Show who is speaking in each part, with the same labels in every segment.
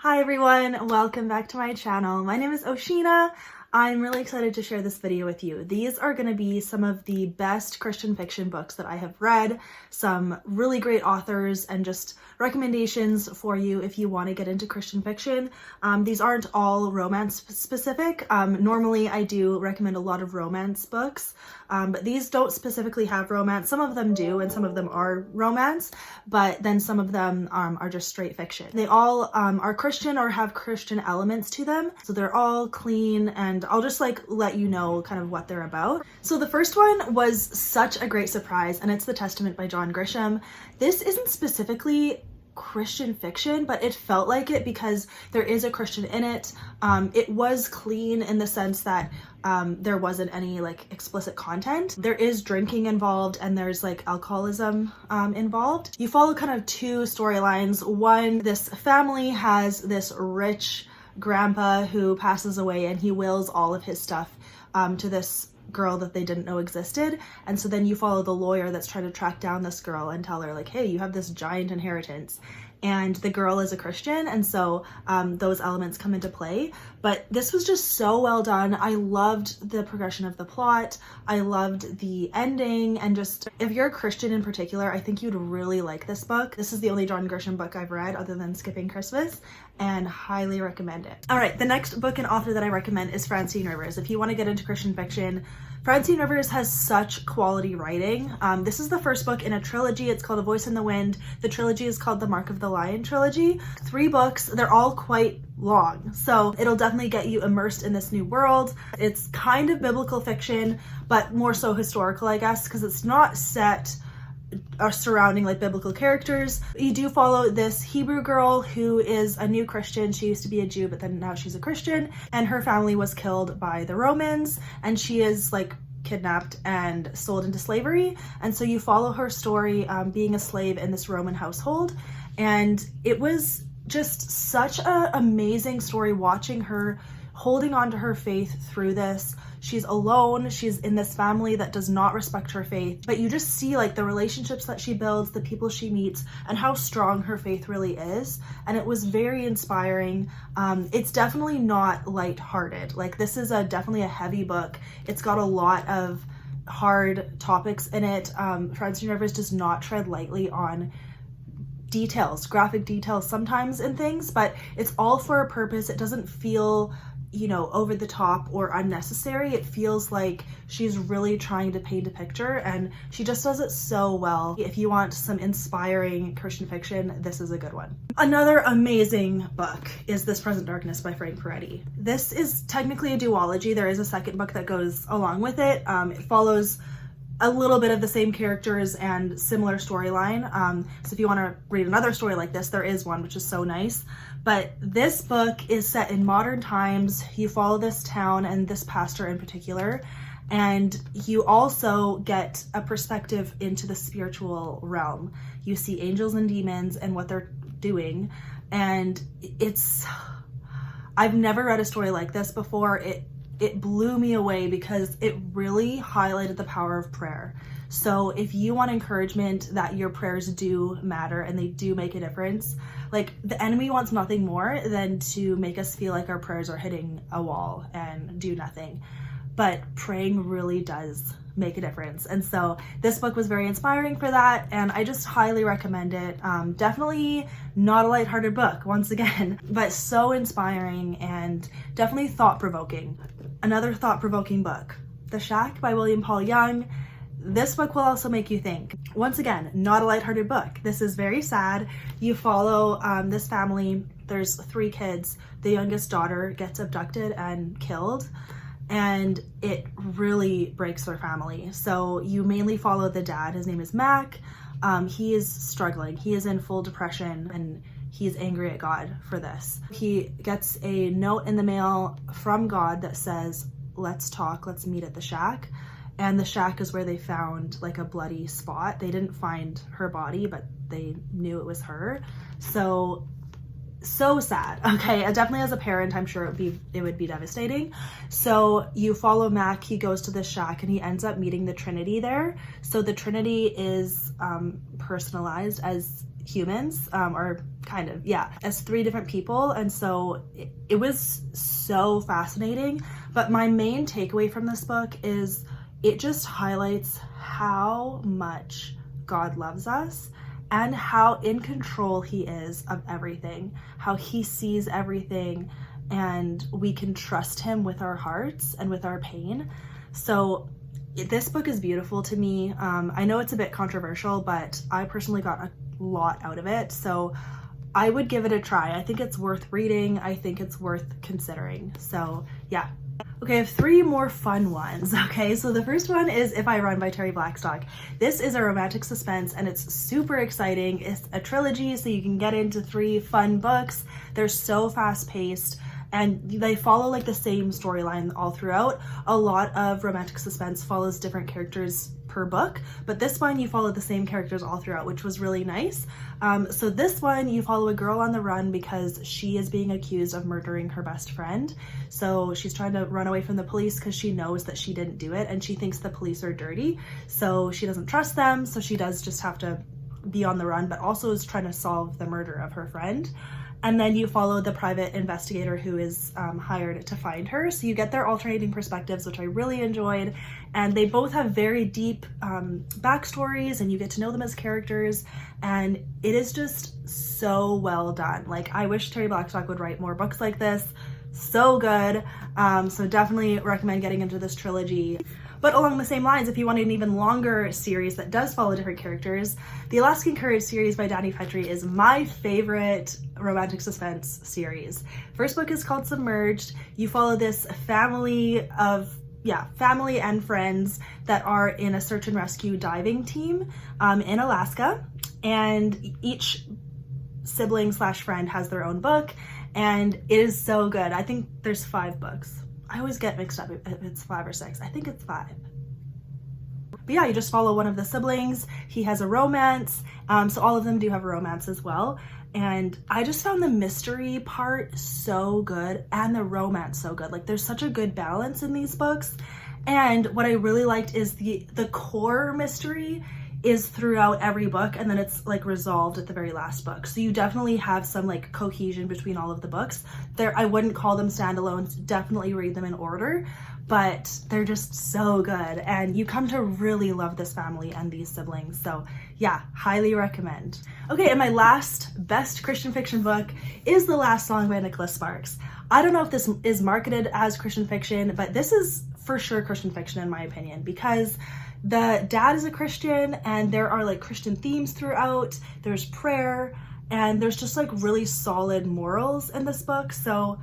Speaker 1: Hi everyone, welcome back to my channel. My name is Oshina. I'm really excited to share this video with you. These are going to be some of the best Christian fiction books that I have read, some really great authors, and just recommendations for you if you want to get into Christian fiction. These aren't all romance specific. Normally I do recommend a lot of romance books, but these don't specifically have romance. Some of them do, and some of them are romance, but then some of them are just straight fiction. They all are Christian or have Christian elements to them, so they're all clean, and I'll just let you know kind of what they're about. So the first one was such a great surprise, and it's The Testament by John Grisham. This isn't specifically Christian fiction, but it felt like it because there is a Christian in it. It was clean in the sense that there wasn't any explicit content. There is drinking involved, and there's alcoholism involved. You follow kind of two storylines. One, this family has this rich grandpa who passes away, and he wills all of his stuff to this girl that they didn't know existed. And so then you follow the lawyer that's trying to track down this girl and tell her hey, you have this giant inheritance. And the girl is a Christian, and so those elements come into play. But this was just so well done. I loved the progression of the plot. I loved the ending, and just if you're a Christian in particular, I think you'd really like this book. This is the only John Grisham book I've read other than Skipping Christmas, and highly recommend it. All right, the next book and author that I recommend is Francine Rivers. If you want to get into Christian fiction, Francine Rivers has such quality writing. This is the first book in a trilogy. It's called A Voice in the Wind. The trilogy is called the Mark of the Lion trilogy. 3 books. They're all quite long, so it'll definitely get you immersed in this new world. It's kind of biblical fiction, but more so historical, I guess, because it's not set surrounding biblical characters. You do follow this Hebrew girl who is a new Christian. She used to be a Jew, but then now she's a Christian, and her family was killed by the Romans, and she is kidnapped and sold into slavery. And so you follow her story being a slave in this Roman household, and it was just such an amazing story watching her holding on to her faith through this. She's alone, she's in this family that does not respect her faith, but you just see the relationships that she builds, the people she meets, and how strong her faith really is. And it was very inspiring. It's definitely not lighthearted. This is definitely a heavy book. It's got a lot of hard topics in it. Francine Rivers does not tread lightly on details, graphic details sometimes in things, but it's all for a purpose. It doesn't feel over the top or unnecessary. It feels like she's really trying to paint a picture, and she just does it so well. If you want some inspiring Christian fiction, this is a good one. Another amazing book is This Present Darkness by Frank Peretti. This is technically a duology. There is a second book that goes along with it. It follows a little bit of the same characters and similar storyline. So if you want to read another story like this, there is one, which is so nice. But this book is set in modern times. You follow this town and this pastor in particular, and you also get a perspective into the spiritual realm. You see angels and demons and what they're doing, and I've never read a story like this before. It blew me away because it really highlighted the power of prayer. So if you want encouragement that your prayers do matter and they do make a difference, the enemy wants nothing more than to make us feel like our prayers are hitting a wall and do nothing. But praying really does make a difference. And so this book was very inspiring for that, and I just highly recommend it. Definitely not a lighthearted book, once again, but so inspiring and definitely thought-provoking. Another thought-provoking book, The Shack by William Paul Young. This book will also make you think. Once again, not a lighthearted book. This is very sad. You follow this family. There's 3 kids. The youngest daughter gets abducted and killed, and it really breaks their family. So you mainly follow the dad. His name is Mac. He is struggling. He is in full depression, and he's angry at God for this. He gets a note in the mail from God that says, "Let's talk, let's meet at the shack." And the shack is where they found a bloody spot. They didn't find her body, but they knew it was her. So sad. Okay, definitely as a parent, I'm sure it would be devastating. So you follow Mac. He goes to the shack and he ends up meeting the Trinity there. So the Trinity is personalized as humans, or kind of, yeah, as 3 different people. And so it was so fascinating. But my main takeaway from this book is it just highlights how much God loves us and how in control he is of everything, how he sees everything, and we can trust him with our hearts and with our pain. So this book is beautiful to me. I know it's a bit controversial, but I personally got a lot out of it. So I would give it a try. I think it's worth reading. I think it's worth considering. So yeah. Okay, I have 3 more fun ones. Okay, so the first one is If I Run by Terri Blackstock. This is a romantic suspense and it's super exciting. It's a trilogy, so you can get into 3 fun books. They're so fast paced and they follow like the same storyline all throughout. A lot of romantic suspense follows different characters per book, but this one you follow the same characters all throughout, which was really nice. So this one you follow a girl on the run because she is being accused of murdering her best friend. So she's trying to run away from the police because she knows that she didn't do it and she thinks the police are dirty. So she doesn't trust them, so she does just have to be on the run, but also is trying to solve the murder of her friend. And then you follow the private investigator who is hired to find her. So you get their alternating perspectives, which I really enjoyed. And they both have very deep backstories and you get to know them as characters. And it is just so well done. Like, I wish Terri Blackstock would write more books like this. So good. So definitely recommend getting into this trilogy. But along the same lines, if you want an even longer series that does follow different characters, the Alaskan Courage series by Dani Pettrey is my favorite romantic suspense series. First book is called Submerged. You follow this family and friends that are in a search and rescue diving team in Alaska. And each sibling / friend has their own book, and it is so good. I think there's 5 books. I always get mixed up if it's 5 or 6. I think it's 5. But yeah, you just follow one of the siblings. He has a romance. So all of them do have a romance as well. And I just found the mystery part so good and the romance so good. Like, there's such a good balance in these books. And what I really liked is the core mystery is throughout every book, and then it's like resolved at the very last book. So you definitely have some like cohesion between all of the books. I wouldn't call them standalones, definitely read them in order, but they're just so good. And you come to really love this family and these siblings. So yeah, highly recommend. Okay, and my last best Christian fiction book is The Last Song by Nicholas Sparks. I don't know if this is marketed as Christian fiction, but this is for sure Christian fiction in my opinion, because the dad is a Christian and there are like Christian themes throughout. There's prayer and there's just like really solid morals in this book. So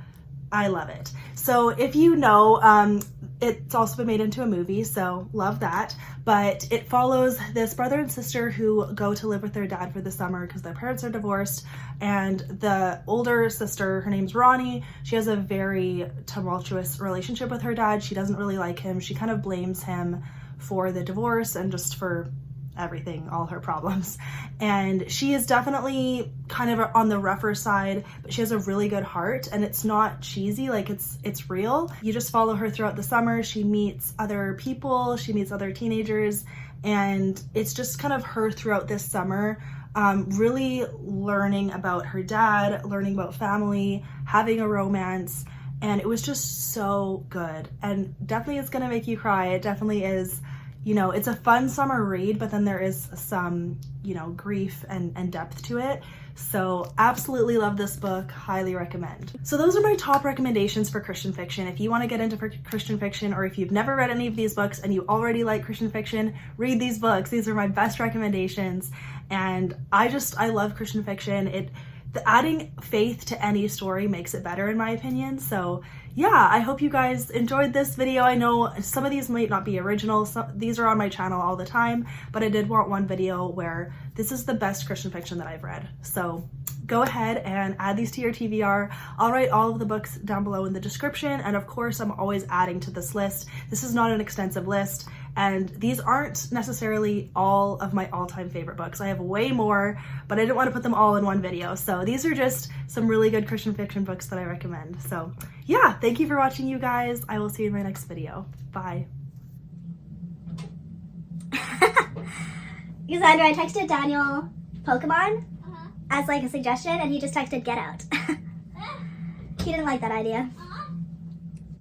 Speaker 1: I love it. So if you know, it's also been made into a movie, so love that. But it follows this brother and sister who go to live with their dad for the summer because their parents are divorced. And the older sister, her name's Ronnie, she has a very tumultuous relationship with her dad. She doesn't really like him. She kind of blames him for the divorce and just for everything, all her problems. And she is definitely kind of on the rougher side, but she has a really good heart and it's not cheesy, like it's real. You just follow her throughout the summer. She meets other people, she meets other teenagers, and it's just kind of her throughout this summer, really learning about her dad, learning about family, having a romance. And it was just so good. And definitely it's gonna make you cry. It definitely is, you know, it's a fun summer read, but then there is some, you know, grief and depth to it. So absolutely love this book, highly recommend. So those are my top recommendations for Christian fiction. If you want to get into Christian fiction, or if you've never read any of these books and you already like Christian fiction, read these books. These are my best recommendations. And I love Christian fiction. Adding faith to any story makes it better in my opinion. So yeah, I hope you guys enjoyed this video. I know some of these might not be original. These are on my channel all the time, but I did want one video where this is the best Christian fiction that I've read. So go ahead and add these to your TBR. I'll write all of the books down below in the description. And of course, I'm always adding to this list. This is not an extensive list. And these aren't necessarily all of my all-time favorite books. I have way more, but I didn't want to put them all in one video. So these are just some really good Christian fiction books that I recommend. So yeah, thank you for watching, you guys. I will see you in my next video. Bye.
Speaker 2: Cassandra, I texted Daniel Pokemon. as like a suggestion, and he just texted get out. He didn't like that idea.